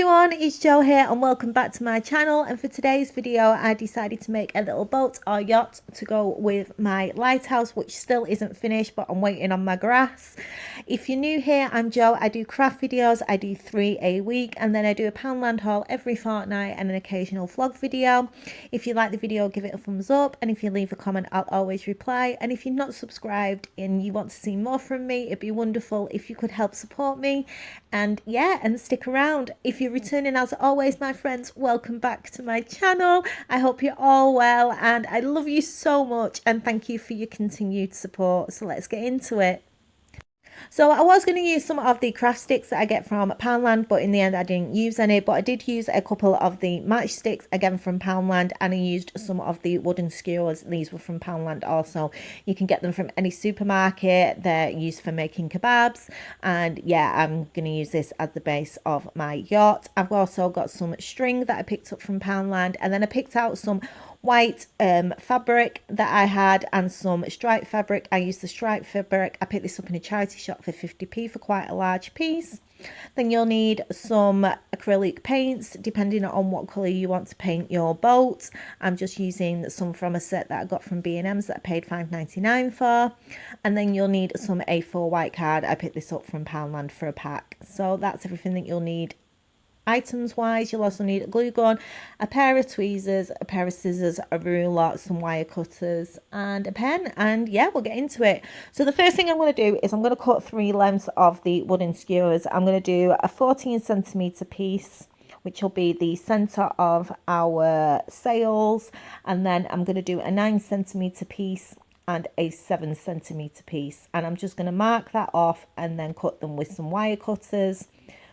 everyone, it's Jo here and welcome back to my channel. And for today's video I decided to make a little boat or yacht to go with my lighthouse, which still isn't finished, but I'm waiting on my grass. If you're new here, I'm Jo. I do craft videos. I do 3 a week, and then I do a Poundland haul every fortnight and an occasional vlog video. If you like the video, give it a thumbs up, and if you leave a comment, I'll always reply. And if you're not subscribed and you want to see more from me, it'd be wonderful if you could help support me and stick around. If you're returning, as always, my friends, welcome back to my channel. I hope you're all well and I love you so much and thank you for your continued support. So let's get into it. So I was going to use some of the craft sticks that I get from Poundland, but in the end I didn't use any. But I did use a couple of the matchsticks, again from Poundland, and I used some of the wooden skewers. These were from Poundland also. You can get them from any supermarket. They're used for making kebabs. And yeah, I'm going to use this as the base of my yacht. I've also got some string that I picked up from Poundland, and then I picked out some white fabric that I had and some striped fabric. I used the striped fabric. I picked this up in a charity shop for 50p for quite a large piece. Then you'll need some acrylic paints depending on what colour you want to paint your boat. I'm just using some from a set that I got from B&M's that I paid £5.99 for. And then you'll need some A4 white card. I picked this up from Poundland for a pack. So that's everything that you'll need. Items wise, you'll also need a glue gun, a pair of tweezers, a pair of scissors, a ruler, some wire cutters and a pen. And yeah, we'll get into it. So the first thing I'm going to do is I'm going to cut 3 lengths of the wooden skewers. I'm going to do a 14cm piece, which will be the center of our sails, and then I'm going to do a 9cm piece and a 7cm piece, and I'm just going to mark that off and then cut them with some wire cutters.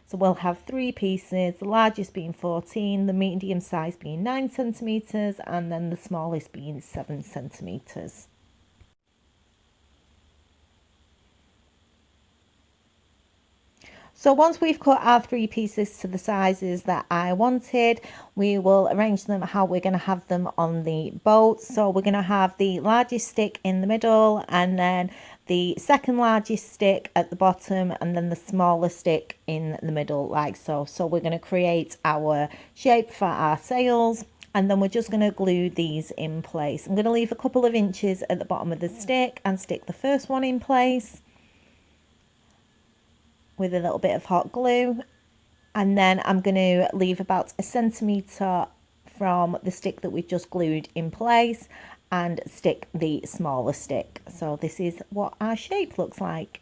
So we'll have 3 pieces, the largest being 14, the medium size being 9cm, and then the smallest being 7cm. So once we've cut our 3 pieces to the sizes that I wanted, we will arrange them how we're going to have them on the boat. So we're going to have the largest stick in the middle, and then the second largest stick at the bottom, and then the smaller stick in the middle, like so. So we're going to create our shape for our sails, and then we're just going to glue these in place. I'm going to leave a couple of inches at the bottom of the stick and stick the first one in place with a little bit of hot glue, and then I'm going to leave about 1 centimetre from the stick that we've just glued in place and stick the smaller stick. So this is what our shape looks like.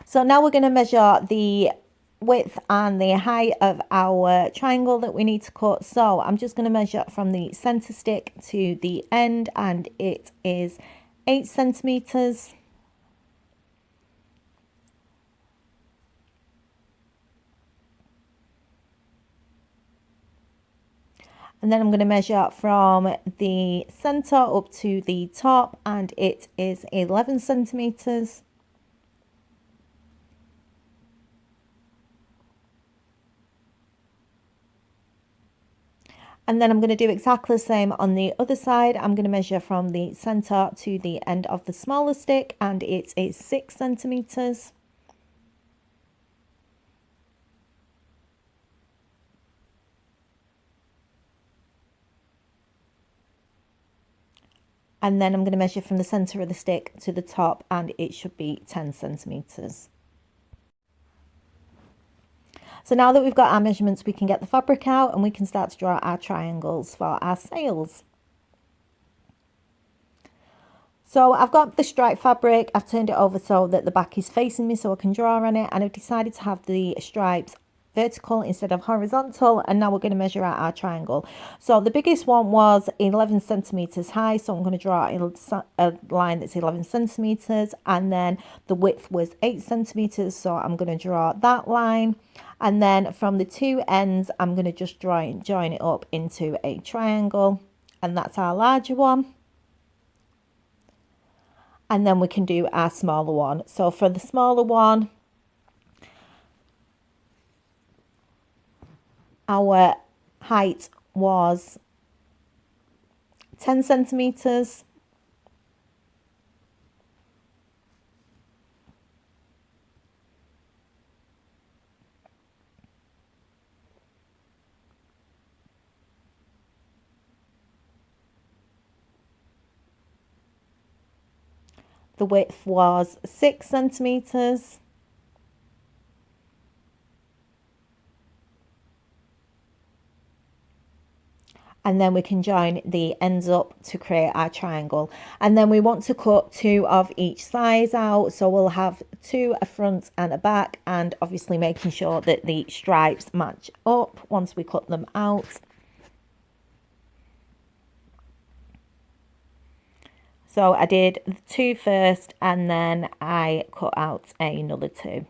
So now we're going to measure the width and the height of our triangle that we need to cut. So I'm just going to measure from the center stick to the end, and it is 8 centimeters. And then I'm going to measure from the center up to the top, and it is 11 centimeters. And then I'm going to do exactly the same on the other side. I'm going to measure from the center to the end of the smaller stick, and it is 6 centimeters. And then I'm going to measure from the center of the stick to the top, and it should be 10 centimeters. So now that we've got our measurements, we can get the fabric out and we can start to draw our triangles for our sails. So I've got the striped fabric, I've turned it over so that the back is facing me so I can draw on it, and I've decided to have the stripes vertical instead of horizontal. And now we're going to measure out our triangle. So the biggest one was 11 centimeters high, so I'm going to draw a line that's 11 centimeters, and then the width was 8 centimeters, so I'm going to draw that line, and then from the 2 ends I'm going to just join it up into a triangle, and that's our larger one. And then we can do our smaller one. So for the smaller one, our height was 10 centimeters. The width was 6 centimeters. And then we can join the ends up to create our triangle. And then we want to cut 2 of each size out, so we'll have 2, a front and a back, and obviously making sure that the stripes match up once we cut them out. So I did 2 first, and then I cut out another 2.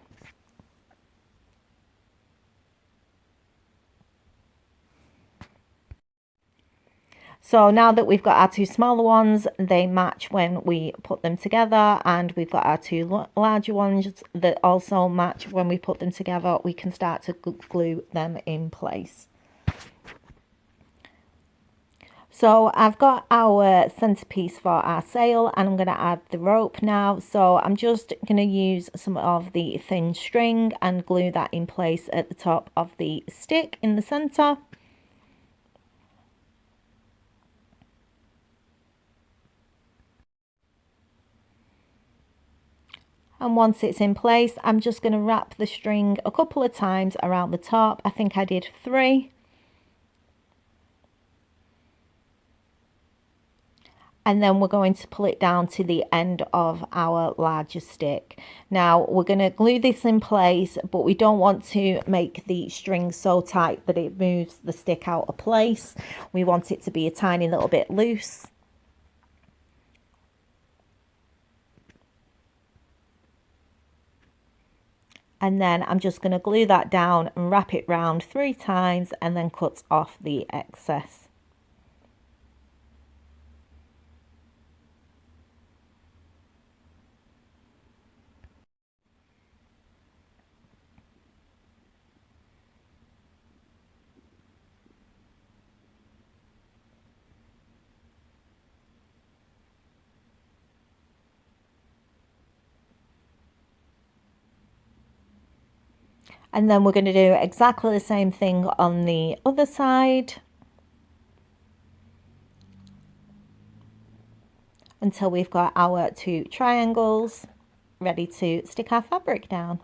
So now that we've got our 2 smaller ones, they match when we put them together, and we've got our 2 larger ones that also match when we put them together. We can start to glue them in place. So I've got our centerpiece for our sail, and I'm going to add the rope now. So I'm just going to use some of the thin string and glue that in place at the top of the stick in the center. And once it's in place, I'm just going to wrap the string a couple of times around the top. I think I did 3. And then we're going to pull it down to the end of our larger stick. Now we're going to glue this in place, but we don't want to make the string so tight that it moves the stick out of place. We want it to be a tiny little bit loose. And then I'm just going to glue that down and wrap it round 3 times and then cut off the excess. And then we're going to do exactly the same thing on the other side until we've got our 2 triangles ready to stick our fabric down.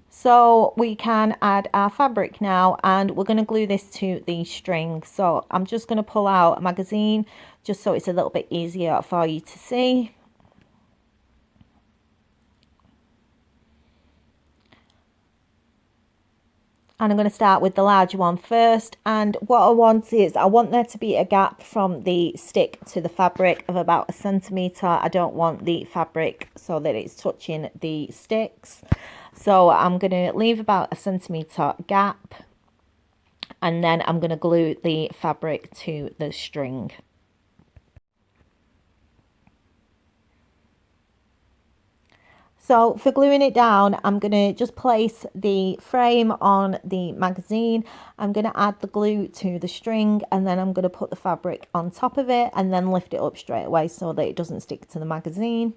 So we can add our fabric now, and we're going to glue this to the string. So I'm just going to pull out a magazine just so it's a little bit easier for you to see. And I'm going to start with the larger one first, and what I want is I want there to be a gap from the stick to the fabric of about 1 centimetre. I don't want the fabric so that it's touching the sticks, so I'm going to leave about 1 centimetre gap, and then I'm going to glue the fabric to the string. So for gluing it down, I'm going to just place the frame on the magazine. I'm going to add the glue to the string, and then I'm going to put the fabric on top of it and then lift it up straight away so that it doesn't stick to the magazine.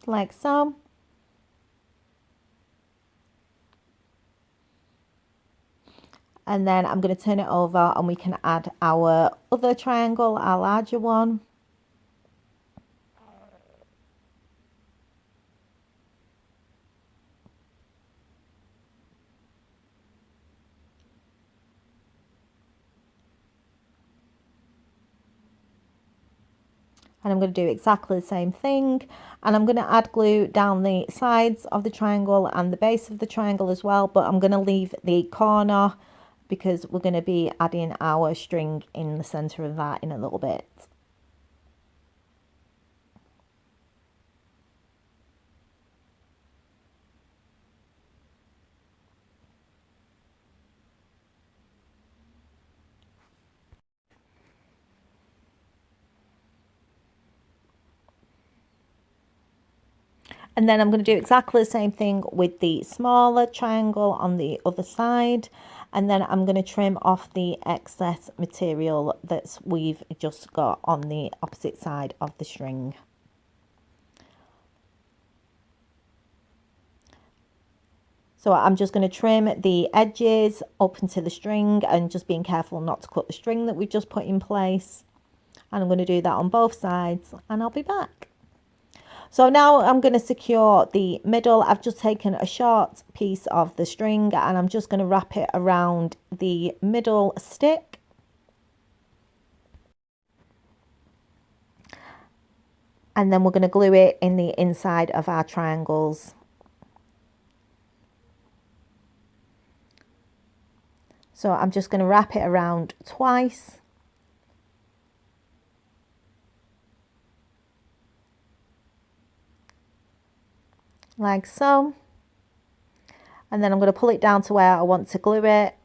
Like so. And then I'm going to turn it over and we can add our other triangle, our larger one. And I'm going to do exactly the same thing, and I'm going to add glue down the sides of the triangle and the base of the triangle as well, but I'm going to leave the corner because we're going to be adding our string in the center of that in a little bit. And then I'm going to do exactly the same thing with the smaller triangle on the other side. And then I'm going to trim off the excess material that we've just got on the opposite side of the string. So I'm just going to trim the edges up into the string and just being careful not to cut the string that we've just put in place. And I'm going to do that on both sides and I'll be back. So now I'm going to secure the middle. I've just taken a short piece of the string and I'm just going to wrap it around the middle stick. And then we're going to glue it in the inside of our triangles. So I'm just going to wrap it around twice. Like so. And then I'm going to pull it down to where I want to glue it.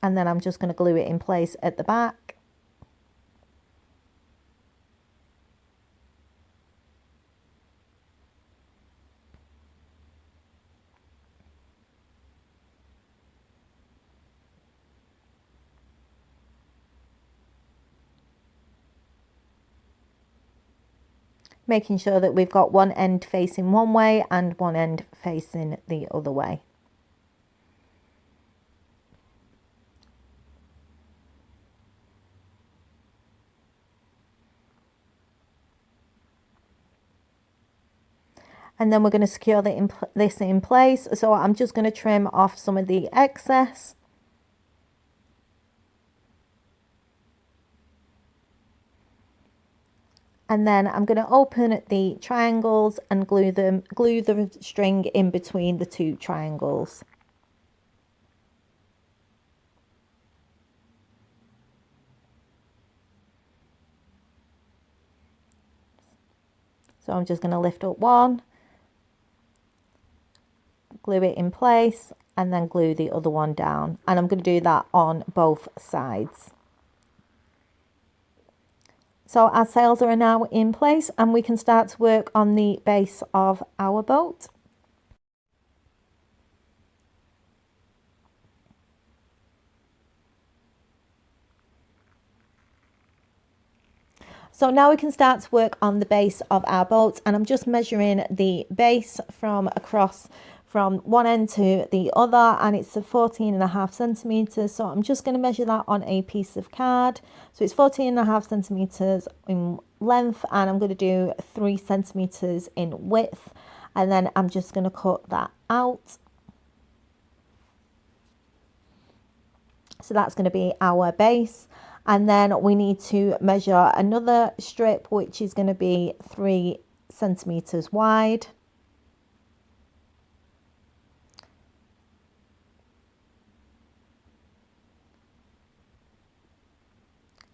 And then I'm just going to glue it in place at the back. Making sure that we've got one end facing one way and one end facing the other way. And then we're going to secure this in place. So I'm just going to trim off some of the excess. And then I'm going to open the triangles and glue the string in between the two triangles. So I'm just going to lift up one, glue it in place, and then glue the other one down. And I'm going to do that on both sides. So our sails are now in place and we can start to work on the base of our boat. So now we can start to work on the base of our boat, and I'm just measuring the base from across from one end to the other, and it's 14.5 centimeters. So I'm just going to measure that on a piece of card. So it's 14.5 centimeters in length, and I'm going to do 3 centimeters in width, and then I'm just going to cut that out. So that's going to be our base. And then we need to measure another strip, which is going to be 3 centimeters wide.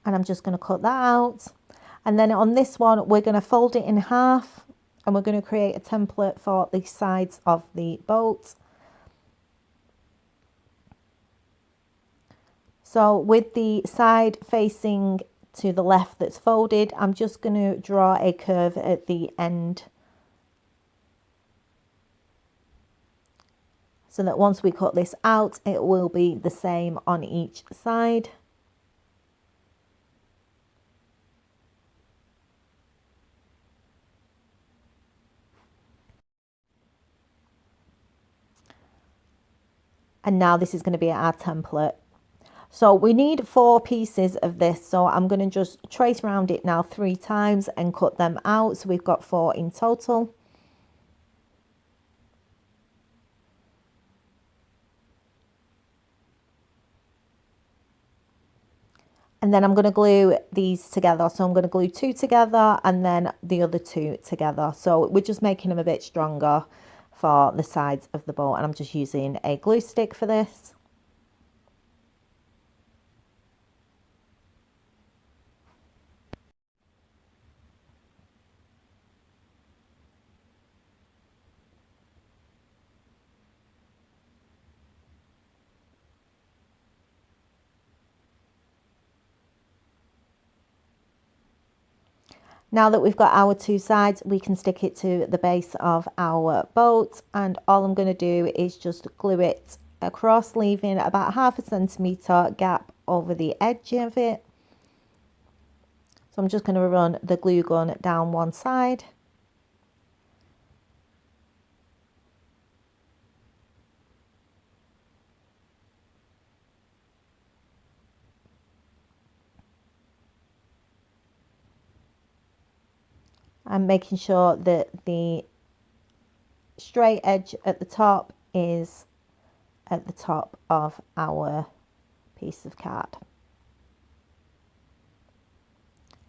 And I'm just going to cut that out. And then on this one, we're going to fold it in half and we're going to create a template for the sides of the boat. So with the side facing to the left that's folded, I'm just going to draw a curve at the end. So that once we cut this out, it will be the same on each side. And now this is going to be our template. So we need 4 pieces of this. So I'm going to just trace around it now 3 times and cut them out. So we've got 4 in total. And then I'm going to glue these together. So I'm going to glue 2 together and then the other 2 together. So we're just making them a bit stronger for the sides of the boat. And I'm just using a glue stick for this. Now that we've got our 2 sides, we can stick it to the base of our boat, and all I'm going to do is just glue it across, leaving about 0.5 centimeter gap over the edge of it. So I'm just going to run the glue gun down one side. I'm making sure that the straight edge at the top is at the top of our piece of card,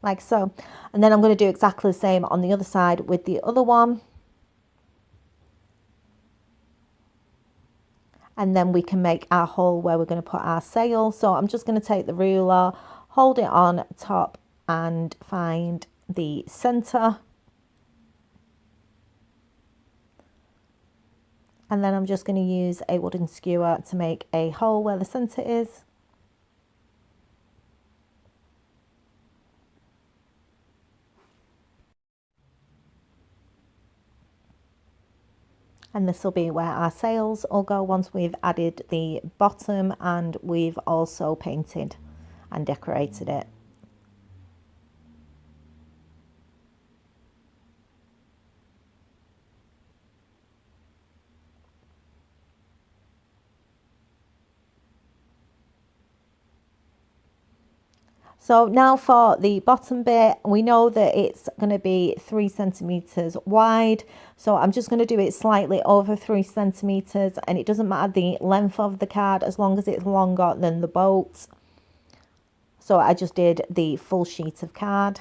like so. And then I'm going to do exactly the same on the other side with the other one, and then we can make our hole where we're going to put our sail. So I'm just going to take the ruler, hold it on top and find the center, and then I'm just going to use a wooden skewer to make a hole where the center is. And this will be where our sails will go once we've added the bottom and we've also painted and decorated it. So now for the bottom bit, we know that it's going to be 3 centimeters wide. So I'm just going to do it slightly over 3 centimeters, and it doesn't matter the length of the card as long as it's longer than the boat. So I just did the full sheet of card.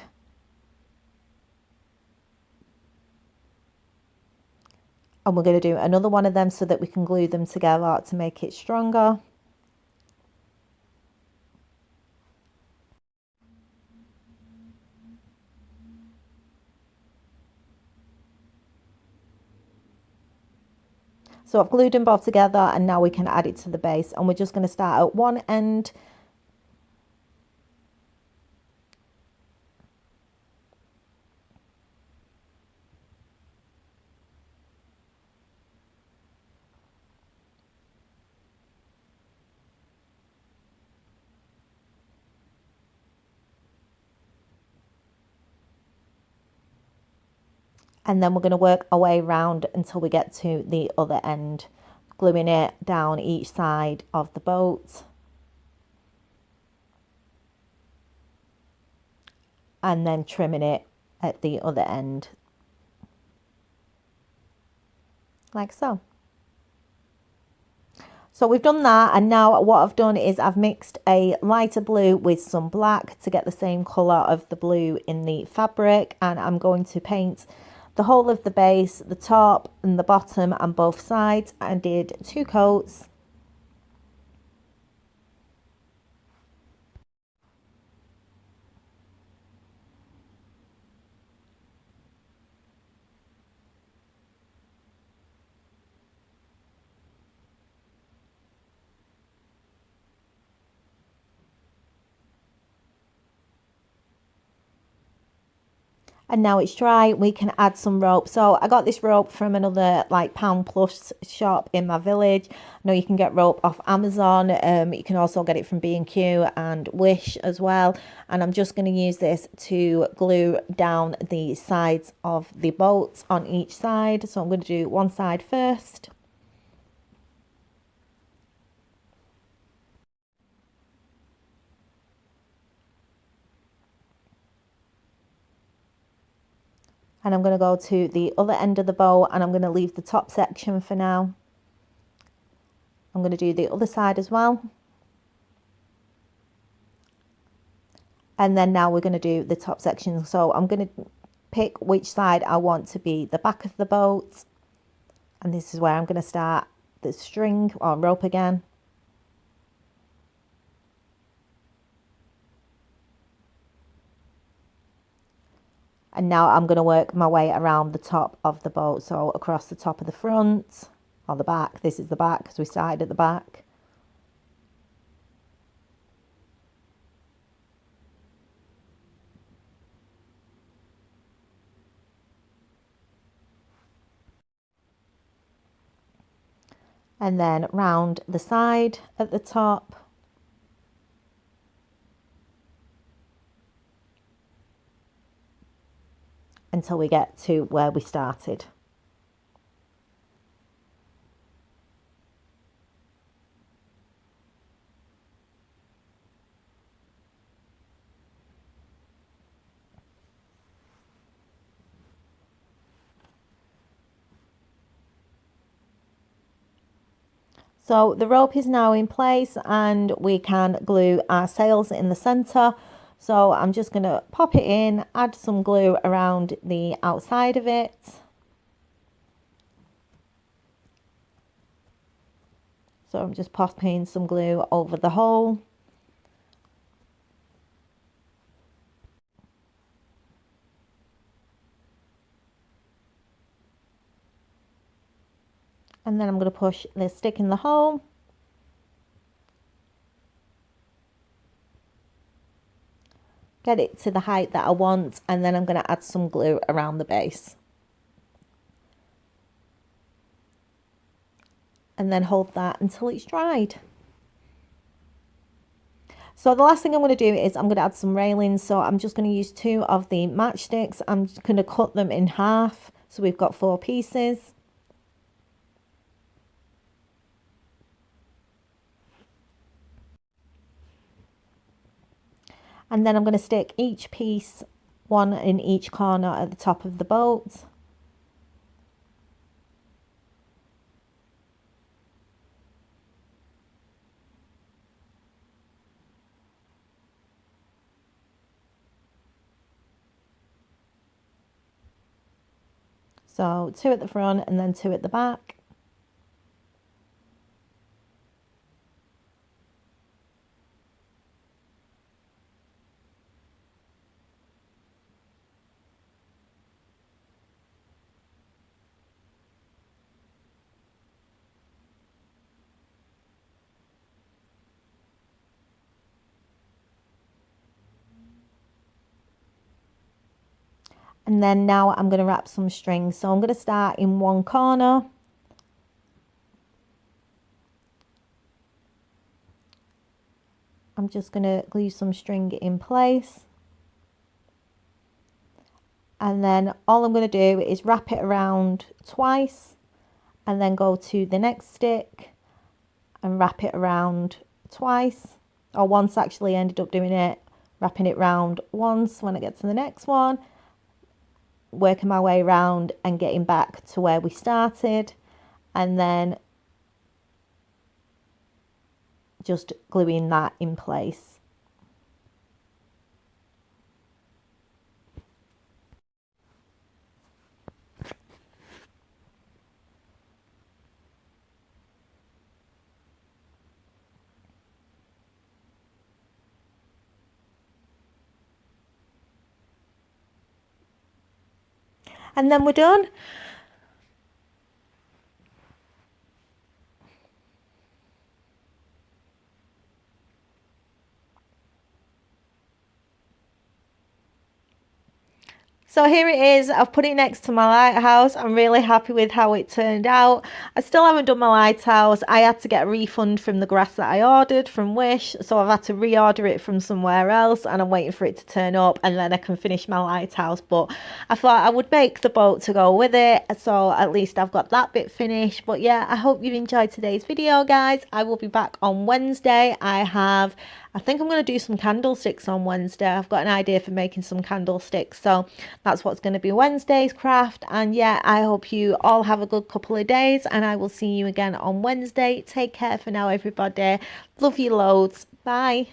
And we're going to do another one of them so that we can glue them together to make it stronger. So I've glued them both together, and now we can add it to the base, and we're just going to start at one end and then we're going to work our way around until we get to the other end, gluing it down each side of the boat. And then trimming it at the other end, like so. So we've done that, and now what I've done is I've mixed a lighter blue with some black to get the same colour of the blue in the fabric, and I'm going to paint the whole of the base, the top and the bottom and both sides. I did 2 coats. And now it's dry, we can add some rope. So I got this rope from another like Pound Plus shop in my village. I know you can get rope off Amazon. You can also get it from B&Q and Wish as well. And I'm just going to use this to glue down the sides of the boat on each side. So I'm going to do one side first. And I'm going to go to the other end of the bow, and I'm going to leave the top section for now. I'm going to do the other side as well. And then now we're going to do the top section. So I'm going to pick which side I want to be the back of the boat. And this is where I'm going to start the string or rope again. And now I'm going to work my way around the top of the boat. So across the top of the front or the back. This is the back because we started at the back. And then round the side at the top. Until we get to where we started. So the rope is now in place and we can glue our sails in the center. So I'm just going to pop it in, add some glue around the outside of it. So I'm just popping some glue over the hole. And then I'm going to push the stick in the hole. Get it to the height that I want, and then I'm going to add some glue around the base. And then hold that until it's dried. So the last thing I'm going to do is I'm going to add some railings. So I'm just going to use 2 of the matchsticks. I'm just going to cut them in half. So we've got 4 pieces. And then I'm going to stick each piece, one in each corner at the top of the boat. So 2 at the front and then 2 at the back. And then now I'm going to wrap some string. So I'm going to start in one corner. I'm just going to glue some string in place. And then all I'm going to do is wrap it around twice and then go to the next stick and wrap it around twice, or once. Actually ended up doing it, wrapping it round once when I get to the next one, working my way around and getting back to where we started, and then just gluing that in place. And then we're done. So here it is. I've put it next to my lighthouse. I'm really happy with how it turned out. I still haven't done my lighthouse. I had to get a refund from the grass that I ordered from Wish, so I've had to reorder it from somewhere else, and I'm waiting for it to turn up and then I can finish my lighthouse. But I thought I would make the boat to go with it, so at least I've got that bit finished. But yeah, I hope you've enjoyed today's video, guys. I will be back on Wednesday. I think I'm going to do some candlesticks on Wednesday. I've got an idea for making some candlesticks, so that's what's going to be Wednesday's craft. And yeah, I hope you all have a good couple of days, and I will see you again on Wednesday. Take care for now, everybody. Love you loads. Bye.